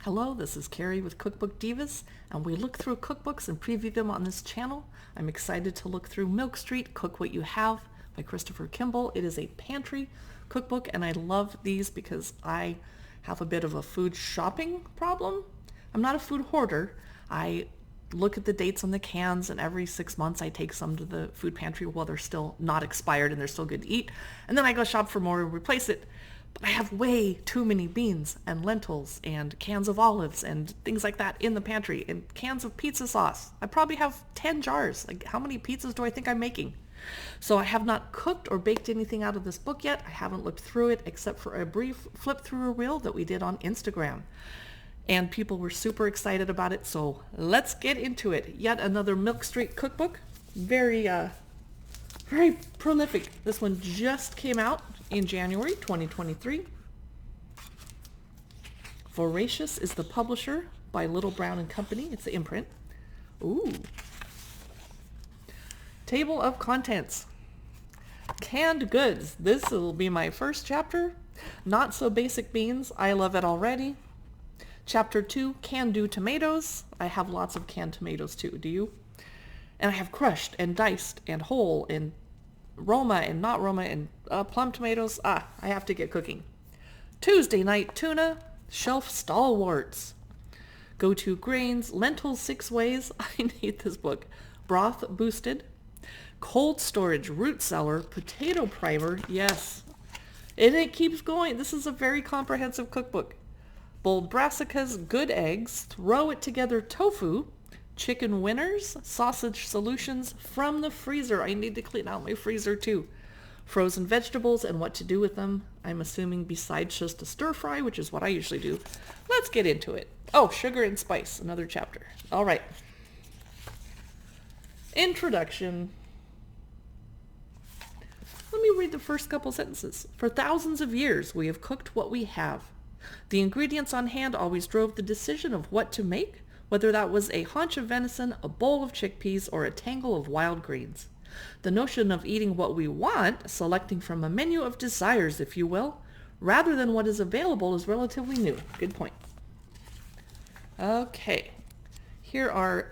Hello, this is Carrie with Cookbook Divas, and we look through cookbooks and preview them on this channel. I'm excited to look through Milk Street, Cook What You Have by Christopher Kimball. It is a pantry cookbook, and I love these because I have a bit of a food shopping problem. I'm not a food hoarder. I look at the dates on the cans, and every 6 months I take some to the food pantry while they're still not expired and they're still good to eat. And then I go shop for more and replace it. But I have way too many beans and lentils and cans of olives and things like that in the pantry, and cans of pizza sauce. I probably have 10 jars. Like, how many pizzas do I think I'm making? So I have not cooked or baked anything out of this book yet. I haven't looked through it except for a brief flip through a reel that we did on Instagram. And people were super excited about it, so let's get into it. Yet another Milk Street cookbook. Very prolific. This one just came out in January 2023. Voracious is the publisher by Little Brown and Company. It's the imprint. Ooh. Table of contents. Canned goods. This will be my first chapter. Not so basic beans. I love it already. Chapter 2, can-do tomatoes. I have lots of canned tomatoes too. Do you? And I have crushed and diced and whole and Roma and not Roma and plum tomatoes. I have to get cooking. Tuesday night tuna, shelf stalwarts. Go-to grains, lentils 6 ways. I need this book. Broth boosted. Cold storage, root cellar, potato primer. Yes. And it keeps going. This is a very comprehensive cookbook. Bold brassicas, good eggs, throw it together tofu, chicken winners, sausage solutions from the freezer. I need to clean out my freezer too. Frozen vegetables and what to do with them. I'm assuming besides just a stir fry, which is what I usually do. Let's get into it. Oh, sugar and spice, another chapter. All right. Introduction. Let me read the first couple sentences. For thousands of years, we have cooked what we have. The ingredients on hand always drove the decision of what to make, whether that was a haunch of venison, a bowl of chickpeas, or a tangle of wild greens. The notion of eating what we want, selecting from a menu of desires, if you will, rather than what is available, is relatively new. Good point. Okay, here are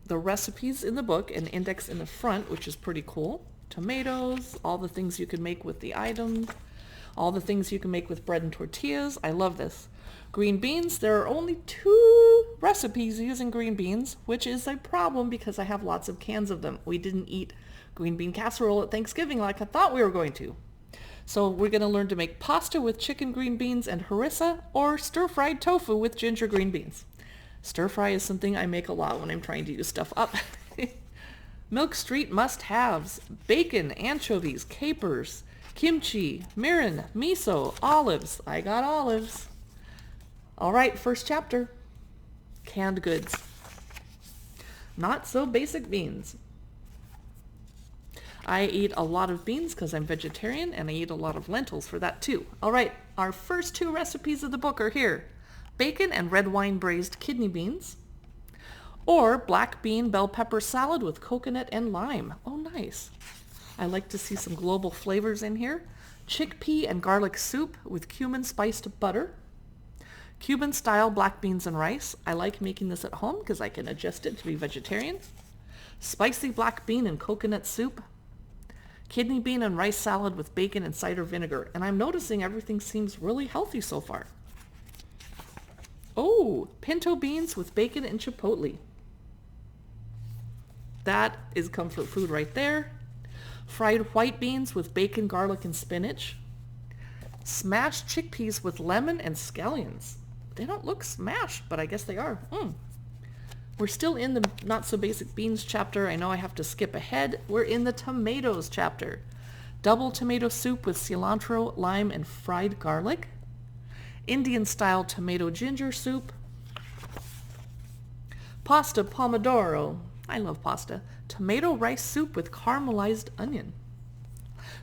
the recipes in the book, an index in the front, which is pretty cool. Tomatoes, all the things you can make with the items, all the things you can make with bread and tortillas. I love this. Green beans, there are only 2 recipes using green beans, which is a problem because I have lots of cans of them. We didn't eat green bean casserole at Thanksgiving like I thought we were going to. So we're going to learn to make pasta with chicken green beans and harissa, or stir-fried tofu with ginger green beans. Stir-fry is something I make a lot when I'm trying to use stuff up. Milk Street must-haves: bacon, anchovies, capers, kimchi, mirin, miso, olives. I got olives. All right, first chapter. Canned goods. Not so basic beans. I eat a lot of beans because I'm vegetarian, and I eat a lot of lentils for that too. All right, our first 2 recipes of the book are here. Bacon and red wine braised kidney beans, or black bean bell pepper salad with coconut and lime. Oh, nice. I like to see some global flavors in here. Chickpea and garlic soup with cumin spiced butter. Cuban-style black beans and rice. I like making this at home because I can adjust it to be vegetarian. Spicy black bean and coconut soup. Kidney bean and rice salad with bacon and cider vinegar. And I'm noticing everything seems really healthy so far. Oh, pinto beans with bacon and chipotle. That is comfort food right there. Fried white beans with bacon, garlic, and spinach. Smashed chickpeas with lemon and scallions. They don't look smashed, but I guess they are. We're still in the not so basic beans chapter. I know I have to skip ahead. We're in the tomatoes chapter. Double tomato soup with cilantro, lime, and fried garlic. Indian style tomato ginger soup. Pasta pomodoro. I love pasta. Tomato rice soup with caramelized onion.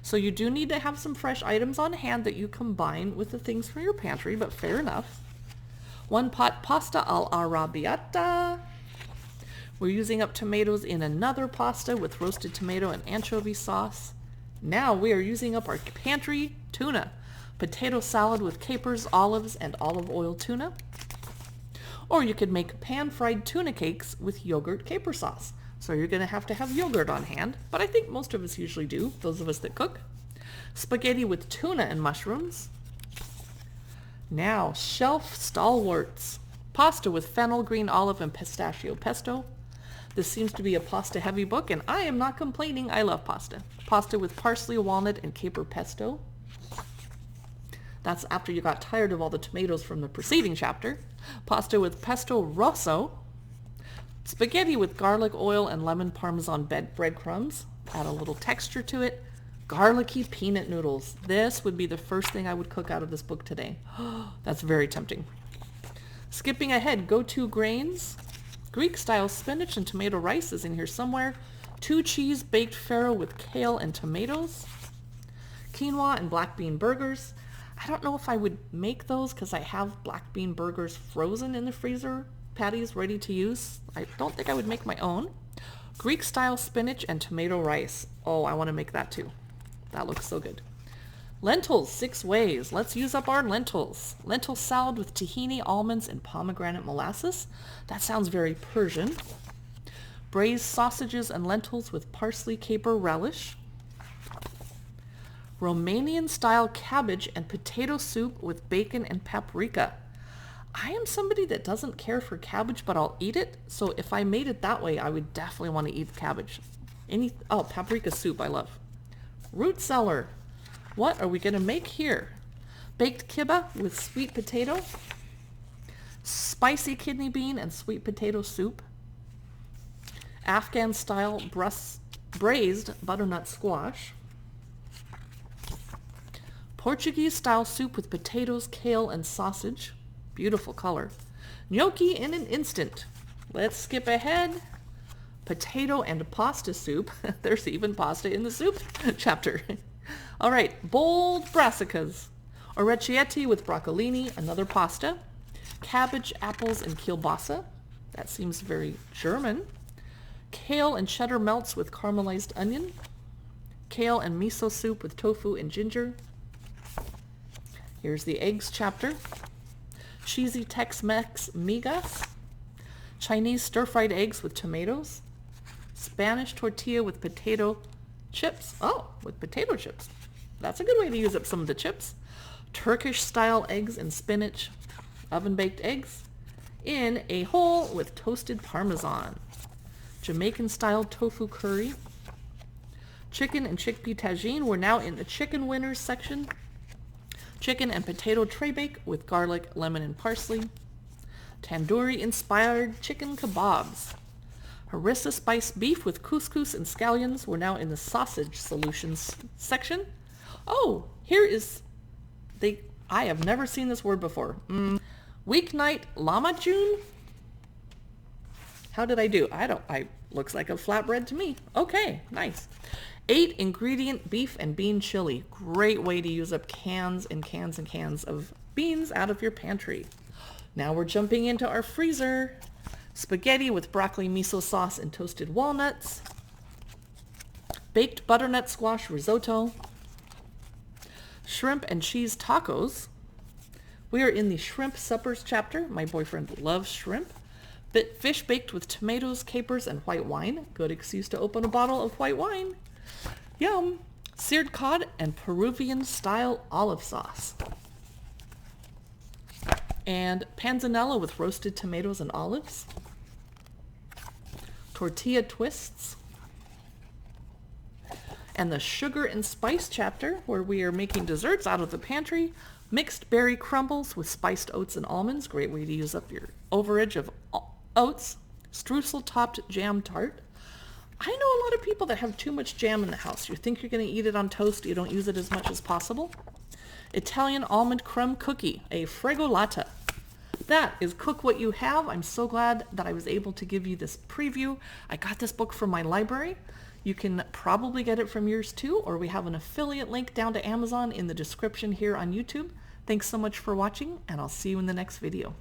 So you do need to have some fresh items on hand that you combine with the things from your pantry, but fair enough. 1 pot pasta all'arrabbiata. We're using up tomatoes in another pasta with roasted tomato and anchovy sauce. Now we are using up our pantry tuna. potato salad with capers, olives, and olive oil tuna. Or you could make pan-fried tuna cakes with yogurt caper sauce. So you're going to have yogurt on hand, but I think most of us usually do, those of us that cook. Spaghetti with tuna and mushrooms. Now, shelf stalwarts. Pasta with fennel, green olive, and pistachio pesto. This seems to be a pasta-heavy book, and I am not complaining. I love pasta. Pasta with parsley, walnut, and caper pesto. That's after you got tired of all the tomatoes from the preceding chapter. Pasta with pesto rosso. Spaghetti with garlic oil and lemon parmesan breadcrumbs. Add a little texture to it. Garlicky peanut noodles. This would be the first thing I would cook out of this book today. That's very tempting. Skipping ahead, go-to grains. Greek-style spinach and tomato rice is in here somewhere. 2 cheese baked farro with kale and tomatoes. Quinoa and black bean burgers. I don't know if I would make those because I have black bean burgers frozen in the freezer. Patties ready to use. I don't think I would make my own. Greek-style spinach and tomato rice. Oh, I want to make that too. That looks so good. Lentils, 6 ways. Let's use up our lentils. Lentil salad with tahini, almonds, and pomegranate molasses. That sounds very Persian. Braised sausages and lentils with parsley, caper, relish. Romanian-style cabbage and potato soup with bacon and paprika. I am somebody that doesn't care for cabbage, but I'll eat it. So if I made it that way, I would definitely want to eat cabbage. Paprika soup I love. Root cellar. What are we going to make here? Baked kibbeh with sweet potato. Spicy kidney bean and sweet potato soup. Afghan-style braised butternut squash. Portuguese-style soup with potatoes, kale, and sausage. Beautiful color. Gnocchi in an instant. Let's skip ahead. Potato and pasta soup. There's even pasta in the soup chapter. All right, bold brassicas. Orecchietti with broccolini, another pasta. Cabbage, apples, and kielbasa. That seems very German. Kale and cheddar melts with caramelized onion. Kale and miso soup with tofu and ginger. Here's the eggs chapter. Cheesy Tex-Mex migas. Chinese stir-fried eggs with tomatoes. Spanish tortilla with potato chips. Oh, with potato chips. That's a good way to use up some of the chips. Turkish-style eggs and spinach. Oven-baked eggs in a hole with toasted parmesan. Jamaican-style tofu curry. Chicken and chickpea tagine. We're now in the chicken winners section. Chicken and potato tray bake with garlic, lemon, and parsley. Tandoori-inspired chicken kebabs. Harissa spiced beef with couscous and scallions. We're now in the sausage solutions section. Oh, here is I have never seen this word before. Weeknight lamajun. How did I do? Looks like a flatbread to me. Okay, nice. 8 ingredient beef and bean chili. Great way to use up cans and cans and cans of beans out of your pantry. Now we're jumping into our freezer. Spaghetti with broccoli miso sauce and toasted walnuts. Baked butternut squash risotto. Shrimp and cheese tacos. We are in the shrimp suppers chapter. My boyfriend loves shrimp. Fish baked with tomatoes, capers, and white wine. Good excuse to open a bottle of white wine. Yum. Seared cod and Peruvian-style olive sauce. And panzanella with roasted tomatoes and olives. Tortilla twists. And the sugar and spice chapter, where we are making desserts out of the pantry. Mixed berry crumbles with spiced oats and almonds. Great way to use up your overage of oats. Streusel-topped jam tart. I know a lot of people that have too much jam in the house. You think you're going to eat it on toast, you don't use it as much as possible. Italian almond crumb cookie, a fregolata. That is Cook What You Have. I'm so glad that I was able to give you this preview. I got this book from my library. You can probably get it from yours too, or we have an affiliate link down to Amazon in the description here on YouTube. Thanks so much for watching, and I'll see you in the next video.